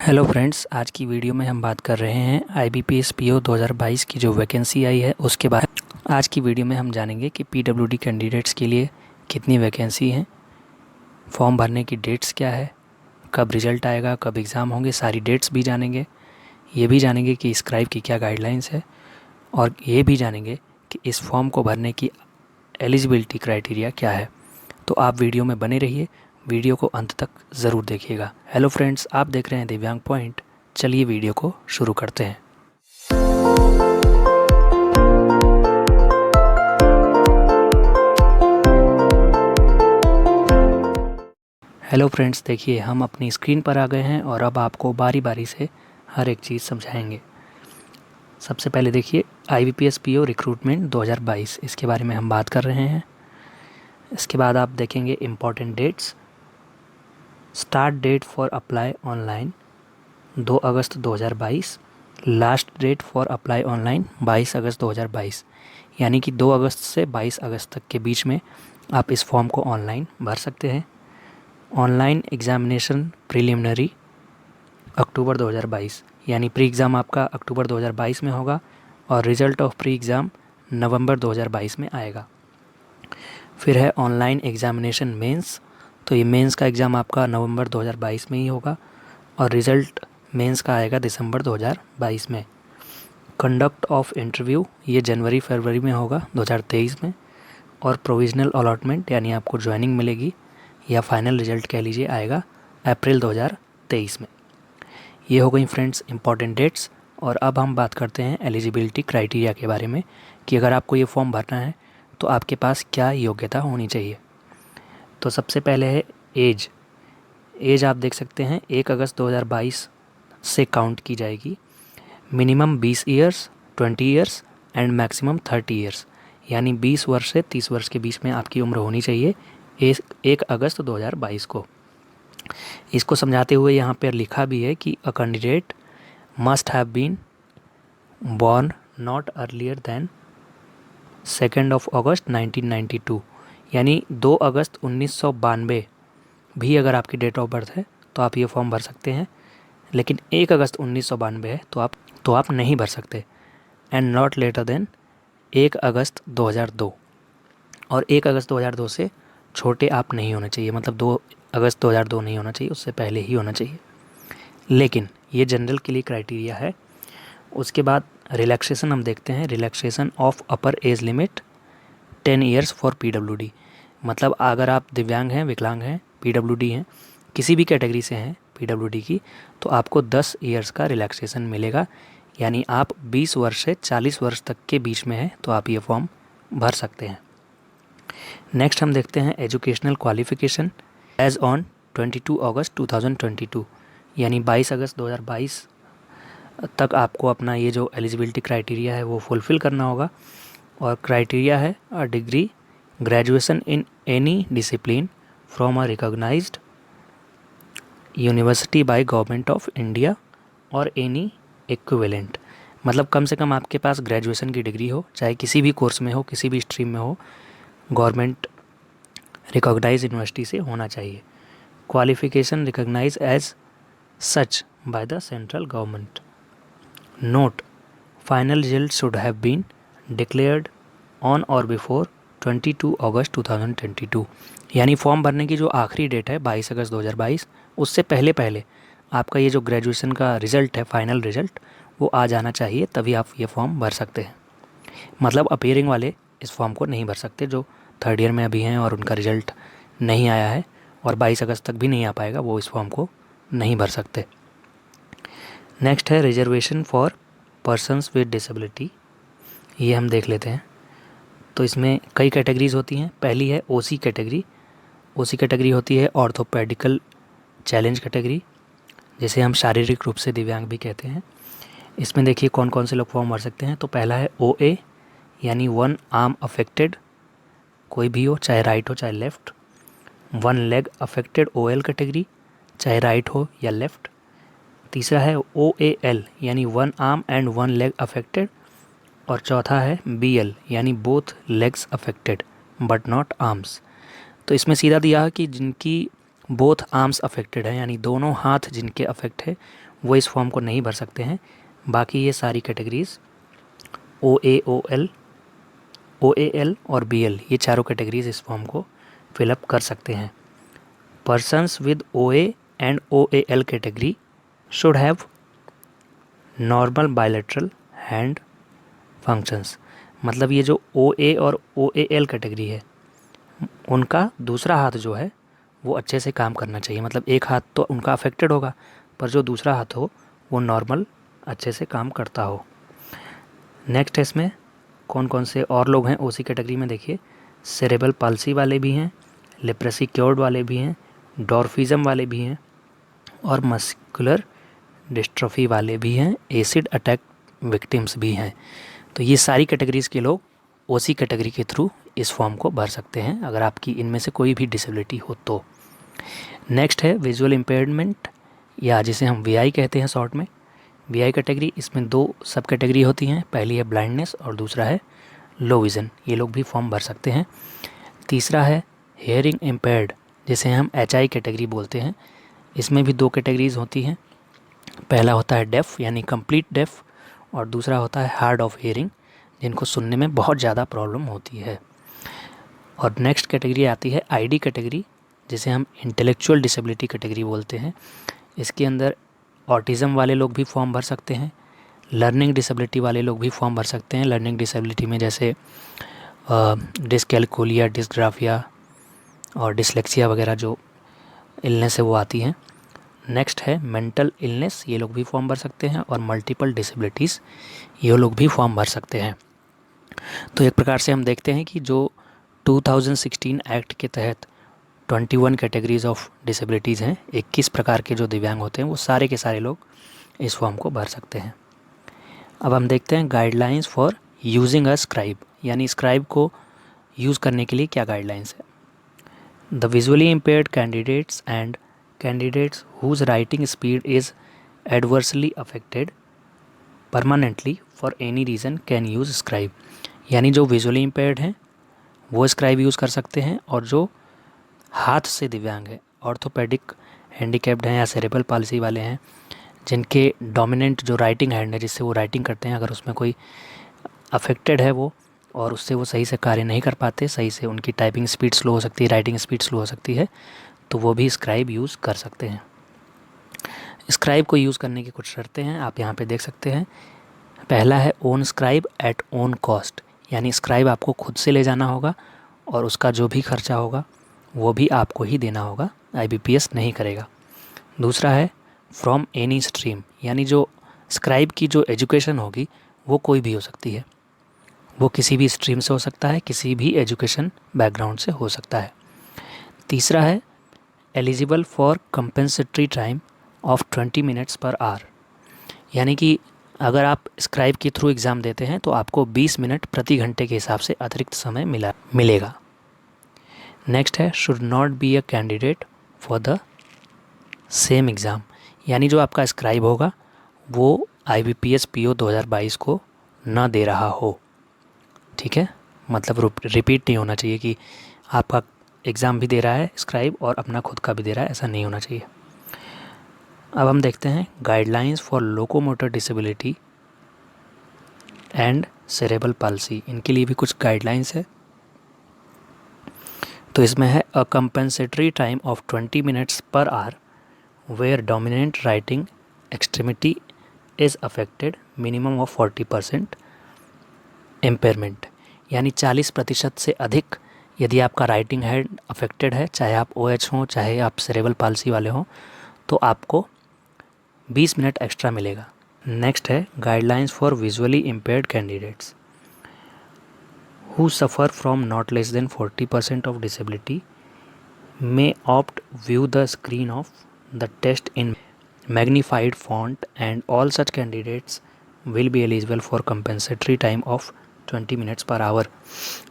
Hello friends, आज की video में हम बात कर रहे हैं IBPS PO 2022 की जो वैकेंसी आई है उसके बारे में। आज की वीडियो में हम जानेंगे कि PWD कैंडिडेट्स के लिए कितनी वैकेंसी हैं, फॉर्म भरने की डेट्स क्या है, कब रिज़ल्ट आएगा, कब एग्ज़ाम होंगे, सारी डेट्स भी जानेंगे। ये भी जानेंगे कि स्क्राइब की क्या गाइडलाइंस है और ये भी जानेंगे कि इस फॉर्म को भरने की एलिजिबिलिटी क्राइटेरिया क्या है। तो आप वीडियो में बने रहिए, वीडियो को अंत तक ज़रूर देखिएगा। हेलो फ्रेंड्स, आप देख रहे हैं दिव्यांग पॉइंट। चलिए वीडियो को शुरू करते हैं। हेलो फ्रेंड्स, देखिए हम अपनी स्क्रीन पर आ गए हैं और अब आपको बारी बारी से हर एक चीज़ समझाएंगे। सबसे पहले देखिए IBPS PO रिक्रूटमेंट 2022, इसके बारे में हम बात कर रहे हैं। इसके बाद आप देखेंगे important dates. Start date for apply online 2 August 2022। Last date for apply online 22 August 2022, यानी कि 2 अगस्त से 22 अगस्त तक के बीच में आप इस फॉर्म को ऑनलाइन भर सकते हैं। ऑनलाइन एग्ज़ामिनेशन प्रीलिमिनरी अक्टूबर 2022, यानी प्री एग्ज़ाम आपका अक्टूबर 2022 में होगा और रिज़ल्ट ऑफ प्री एग्ज़ाम नवंबर 2022 में आएगा। फिर है ऑनलाइन एग्ज़ामिनेशन मेंस, तो ये मेंस का एग्ज़ाम आपका नवंबर 2022 में ही होगा और रिज़ल्ट मेंस का आएगा दिसंबर 2022 में। कंडक्ट ऑफ इंटरव्यू ये जनवरी फरवरी में होगा 2023 में। और प्रोविज़नल अलॉटमेंट यानी आपको ज्वाइनिंग मिलेगी या फाइनल रिज़ल्ट कह लीजिए आएगा अप्रैल 2023 में। ये हो गई फ्रेंड्स इंपॉर्टेंट डेट्स। और अब हम बात करते हैं एलिजिबिलिटी क्राइटेरिया के बारे में कि अगर आपको ये फॉर्म भरना है तो आपके पास क्या योग्यता होनी चाहिए। तो सबसे पहले है एज आप देख सकते हैं 1 अगस्त 2022 से काउंट की जाएगी। Minimum 20 years, 20 years and maximum 30 years, यानी 20 वर्ष से 30 वर्ष के बीच में आपकी उम्र होनी चाहिए 1 अगस्त 2022 को। इसको समझाते हुए यहाँ पर लिखा भी है कि a candidate must have been born not earlier than 2 August 1992, यानी 2 अगस्त 1992 भी अगर आपकी डेट ऑफ बर्थ है तो आप ये फॉर्म भर सकते हैं। लेकिन 1 अगस्त 1992 है तो आप नहीं भर सकते। एंड नॉट लेटर देन 1 अगस्त 2002, और 1 अगस्त 2002 से छोटे आप नहीं होने चाहिए, मतलब 2 अगस्त 2002 नहीं होना चाहिए, उससे पहले ही होना चाहिए। लेकिन ये जनरल के लिए क्राइटेरिया है। उसके बाद रिलैक्सेशन हम देखते हैं। Relaxation of upper age limit 10 years for PWD, मतलब अगर आप दिव्यांग हैं, विकलांग हैं, PWD हैं, किसी भी कैटेगरी से हैं PWD की, तो आपको 10 ईयर्स का रिलैक्सेशन मिलेगा, यानी आप 20 वर्ष से 40 वर्ष तक के बीच में हैं तो आप ये फॉर्म भर सकते हैं। नेक्स्ट हम देखते हैं educational qualification as on 22 August 2022, यानी 22 अगस्त 2022 तक आपको अपना ये जो एलिजिबिलिटी क्राइटेरिया है वो फुलफ़िल करना होगा। और क्राइटेरिया है a degree graduation in any discipline from a recognised university by government of India और एनी इक्विवेलेंट, मतलब कम से कम आपके पास ग्रेजुएशन की डिग्री हो, चाहे किसी भी कोर्स में हो, किसी भी स्ट्रीम में हो, गवर्नमेंट रिकॉग्नाइज यूनिवर्सिटी से होना चाहिए। Qualification recognise as such by the central government. Note, final result should have been declared on or before 22 August 2022, यानी फॉर्म भरने की जो आखिरी डेट है 22 अगस्त 2022, उससे पहले पहले आपका ये जो ग्रेजुएशन का रिज़ल्ट है, फाइनल रिज़ल्ट, वो आ जाना चाहिए, तभी आप ये फॉर्म भर सकते हैं। मतलब अपीयरिंग वाले इस फॉर्म को नहीं भर सकते, जो थर्ड ईयर में अभी हैं और उनका रिज़ल्ट नहीं आया है और 22 अगस्त तक भी नहीं आ पाएगा, वो इस फॉर्म को नहीं भर सकते। नेक्स्ट है reservation for persons with disability, ये हम देख लेते हैं। तो इसमें कई कैटेगरीज़ होती हैं। पहली है OC कैटेगरी। OC कैटेगरी होती है ऑर्थोपेडिकल चैलेंज कैटेगरी, जिसे हम शारीरिक रूप से दिव्यांग भी कहते हैं। इसमें देखिए कौन कौन से लोग फॉर्म भर सकते हैं। तो पहला है OA, यानी 1 आर्म अफेक्टेड, कोई भी हो, चाहे राइट हो चाहे left. 1 leg affected OL category, चाहे राइट हो या लेफ़्ट। तीसरा है OAL, यानी 1 आर्म एंड 1 लेग अफेक्टेड। और चौथा है BL, यानी both legs affected but not arms. तो इसमें सीधा दिया है कि जिनकी बोथ आर्म्स अफेक्टेड है, यानी दोनों हाथ जिनके अफेक्ट है, वो इस फॉर्म को नहीं भर सकते हैं। बाकी ये सारी कैटेगरीज़ OAL और BL, ये चारों कैटेगरीज इस फॉर्म को फिलअप कर सकते हैं। Persons with OA and OAL category should have normal bilateral hand functions. मतलब ये जो OA और OAL कैटेगरी है, उनका दूसरा हाथ जो है वो अच्छे से काम करना चाहिए। मतलब एक हाथ तो उनका अफेक्टेड होगा, पर जो दूसरा हाथ हो वो नॉर्मल अच्छे से काम करता हो। नेक्स्ट है इसमें कौन कौन से और लोग हैं OC कैटेगरी में। देखिए, सेरेब्रल पाल्सी वाले भी हैं, लेप्रेसी क्योर्ड वाले भी हैं, डॉर्फिज्म वाले भी हैं और मस्कुलर डिस्ट्रॉफी वाले भी हैं, एसिड अटैक विक्टिम्स भी हैं। तो ये सारी कैटेगरीज़ के लोग OC कैटेगरी के थ्रू इस फॉर्म को भर सकते हैं, अगर आपकी इनमें से कोई भी डिसेबिलिटी हो तो। नेक्स्ट है विजुअल इम्पेयरमेंट, या जिसे हम VI कहते हैं शॉर्ट में। VI कैटेगरी, इसमें 2 सब कैटेगरी होती हैं। पहली है ब्लाइंडनेस और दूसरा है लो विज़न। ये लोग भी फॉर्म भर सकते हैं। तीसरा है हेयरिंग इम्पेयर्ड, जिसे हम HI कैटेगरी बोलते हैं। इसमें भी 2 कैटेगरीज होती हैं। पहला होता है डेफ़ यानी कंप्लीट डेफ़, और दूसरा होता है हार्ड ऑफ हेयरिंग, जिनको सुनने में बहुत ज़्यादा प्रॉब्लम होती है। और नेक्स्ट कैटेगरी आती है ID कैटेगरी, जिसे हम इंटेलेक्चुअल डिसेबिलिटी कैटेगरी बोलते हैं। इसके अंदर ऑटिज़म वाले लोग भी फॉर्म भर सकते हैं, लर्निंग डिसेबिलिटी वाले लोग भी फॉर्म भर सकते हैं। लर्निंग डिसेबिलिटी में जैसे डिसकैलकुलिया, डिस्ग्राफिया और डिसलेक्सिया वगैरह जो इलनेस है वो आती हैं। नेक्स्ट है मेंटल इलनेस, ये लोग भी फॉर्म भर सकते हैं, और मल्टीपल डिसेबिलिटीज़, ये लोग भी फॉर्म भर सकते हैं। तो एक प्रकार से हम देखते हैं कि जो 2016 एक्ट के तहत 21 कैटेगरीज ऑफ डिसेबिलिटीज़ हैं, 21 प्रकार के जो दिव्यांग होते हैं, वो सारे के सारे लोग इस फॉर्म को भर सकते हैं। अब हम देखते हैं guidelines for using a scribe, यानी स्क्राइब को यूज़ करने के लिए क्या गाइडलाइंस है। The visually impaired candidates and candidates whose writing speed is adversely affected permanently for any reason can use scribe. यानी जो विजुअली इम्पेयर्ड हैं वो स्क्राइब यूज़ कर सकते हैं, और जो हाथ से दिव्यांग है, ऑर्थोपेडिक हैंडीकैप्ड हैं या सेरेब्रल पाल्सी वाले हैं, जिनके डोमिनेंट जो राइटिंग हैंड है जिससे वो राइटिंग करते हैं, अगर उसमें कोई अफेक्टेड है वो, और उससे वो सही से कार्य नहीं कर पाते, सही से उनकी टाइपिंग स्पीड स्लो हो सकती है, राइटिंग स्पीड स्लो हो सकती है, तो वो भी स्क्राइब यूज़ कर सकते हैं। स्क्राइब को यूज़ करने की कुछ शर्तें हैं, आप यहाँ पे देख सकते हैं। पहला है own scribe at own cost, यानी स्क्राइब आपको खुद से ले जाना होगा और उसका जो भी खर्चा होगा वो भी आपको ही देना होगा, IBPS नहीं करेगा। दूसरा है फ्रॉम एनी स्ट्रीम, यानी जो स्क्राइब की जो एजुकेशन होगी वो कोई भी हो सकती है, वो किसी भी स्ट्रीम से हो सकता है, किसी भी एजुकेशन बैकग्राउंड से हो सकता है। तीसरा है eligible for compensatory time of 20 minutes per our, यानी कि अगर आप स्क्राइब के थ्रू एग्ज़ाम देते हैं तो आपको 20 मिनट प्रति घंटे के हिसाब से अतिरिक्त समय मिलेगा। नेक्स्ट है should not be a candidate for the same exam, यानी जो आपका स्क्राइब होगा वो IBPS PO 2022 को ना दे रहा हो। ठीक है, मतलब रिपीट नहीं होना चाहिए कि आपका एग्ज़ाम भी दे रहा है स्क्राइब और अपना खुद का भी दे रहा है, ऐसा नहीं होना चाहिए। अब हम देखते हैं guidelines for locomotor disability and cerebral palsy, इनके लिए भी कुछ गाइडलाइंस है। तो इसमें है a compensatory time of 20 minutes per hour where dominant writing extremity is affected, minimum of 40% impairment, यानी 40% से अधिक यदि आपका राइटिंग हैंड अफेक्टेड है, चाहे आप OH हों चाहे आप सेरेब्रल पाल्सी वाले हों, तो आपको 20 मिनट एक्स्ट्रा मिलेगा। नेक्स्ट है guidelines for visually impaired candidates who suffer from not less than 40% of disability may opt view the screen of the test in magnified font and all such candidates will be eligible for compensatory time of 20 minutes per hour।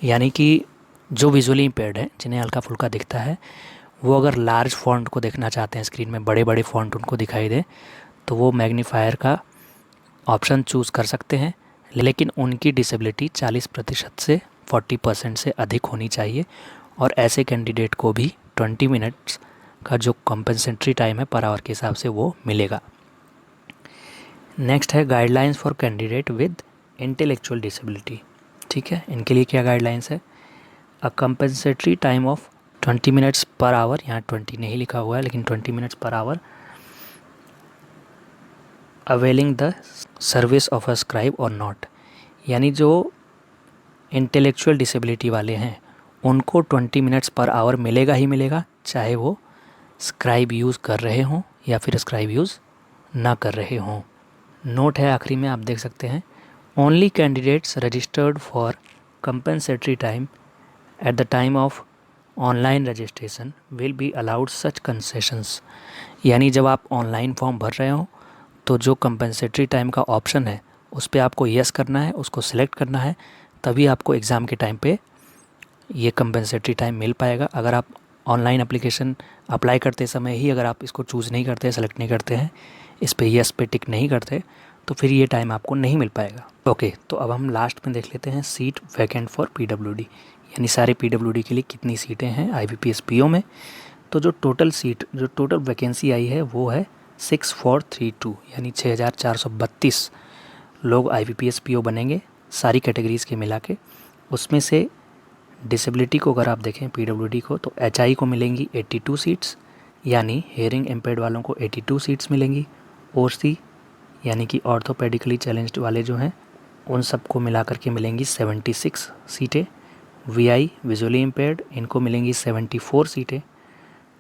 यानी कि जो visually impaired है, जिन्हें हल्का फुल्का दिखता है, वो अगर लार्ज फॉन्ट को देखना चाहते हैं, स्क्रीन में बड़े बड़े फॉन्ट उनको दिखाई दे, तो वो मैग्नीफायर का ऑप्शन चूज़ कर सकते हैं, लेकिन उनकी डिसेबिलिटी 40% से 40% से अधिक होनी चाहिए, और ऐसे कैंडिडेट को भी 20 मिनट्स का जो कंपेंसेटरी टाइम है पर आवर के हिसाब से वो मिलेगा। नेक्स्ट है guidelines for candidate with intellectual disability. ठीक है, इनके लिए क्या गाइडलाइंस है? A compensatory time of 20 minutes per hour, यहाँ 20 नहीं लिखा हुआ है लेकिन 20 minutes per our, availing the service of a scribe और नॉट। यानी जो इंटेलेक्चुअल डिसेबिलिटी वाले हैं उनको 20 मिनट्स पर आवर मिलेगा ही मिलेगा, चाहे वो स्क्राइब यूज़ कर रहे हों या फिर स्क्राइब यूज़ ना कर रहे हों। नोट है आखिरी में, आप देख सकते हैं, only candidates registered for compensatory time at the time of online registration will be allowed such concessions. यानी जब आप ऑनलाइन फॉर्म भर रहे हो तो जो कंपनसेटरी टाइम का ऑप्शन है उस पर आपको यस करना है, उसको सिलेक्ट करना है, तभी आपको एग्ज़ाम के टाइम पे ये कंपनसेटरी टाइम मिल पाएगा। अगर आप ऑनलाइन एप्लीकेशन अप्लाई करते समय ही अगर आप इसको चूज़ नहीं करते, सेलेक्ट नहीं करते हैं, इस पे यस पे टिक नहीं करते, तो फिर ये टाइम आपको नहीं मिल पाएगा। ओके, तो अब हम लास्ट में देख लेते हैं सीट वैकेंट फॉर पीडब्ल्यूडी, यानी सारे पीडब्ल्यूडी के लिए कितनी सीटें हैं आईबीपीएस पीओ में। तो जो टोटल वैकेंसी आई है वो है 6432, यानी 6432 लोग आईबीपीएस पीओ बनेंगे सारी कैटेगरीज़ के मिला के। उसमें से डिसेबिलिटी को अगर आप देखें पीडब्ल्यूडी को, तो एचआई को मिलेंगी 82 सीट्स, यानी हेयरिंग इम्पेयर्ड वालों को 82 सीट्स मिलेंगी। ओसी यानी कि ऑर्थोपेडिकली चैलेंज्ड वाले जो हैं उन सबको मिला करके मिलेंगी 76 सीटें। वीआई विजुअली इम्पेयर्ड, इनको मिलेंगी 74 सीटें।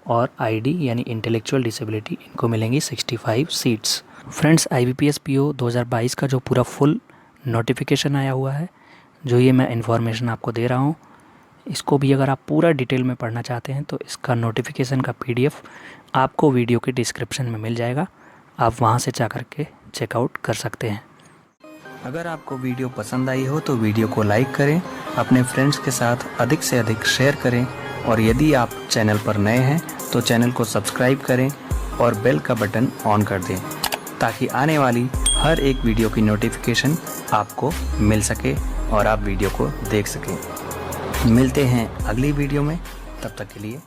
और आईडी यानी इंटेलेक्चुअल डिसेबिलिटी, इनको मिलेंगी 65 सीट्स। फ्रेंड्स, आईबीपीएस पीओ 2022 का जो पूरा फुल नोटिफिकेशन आया हुआ है, जो ये मैं इन्फॉर्मेशन आपको दे रहा हूँ, इसको भी अगर आप पूरा डिटेल में पढ़ना चाहते हैं तो इसका नोटिफिकेशन का पीडीएफ आपको वीडियो के डिस्क्रिप्शन में मिल जाएगा, आप वहाँ से जा कर के चेकआउट कर सकते हैं। अगर आपको वीडियो पसंद आई हो तो वीडियो को लाइक करें, अपने फ्रेंड्स के साथ अधिक से अधिक शेयर करें, और यदि आप चैनल पर नए हैं तो चैनल को सब्सक्राइब करें और बेल का बटन ऑन कर दें, ताकि आने वाली हर एक वीडियो की नोटिफिकेशन आपको मिल सके और आप वीडियो को देख सकें। मिलते हैं अगली वीडियो में, तब तक के लिए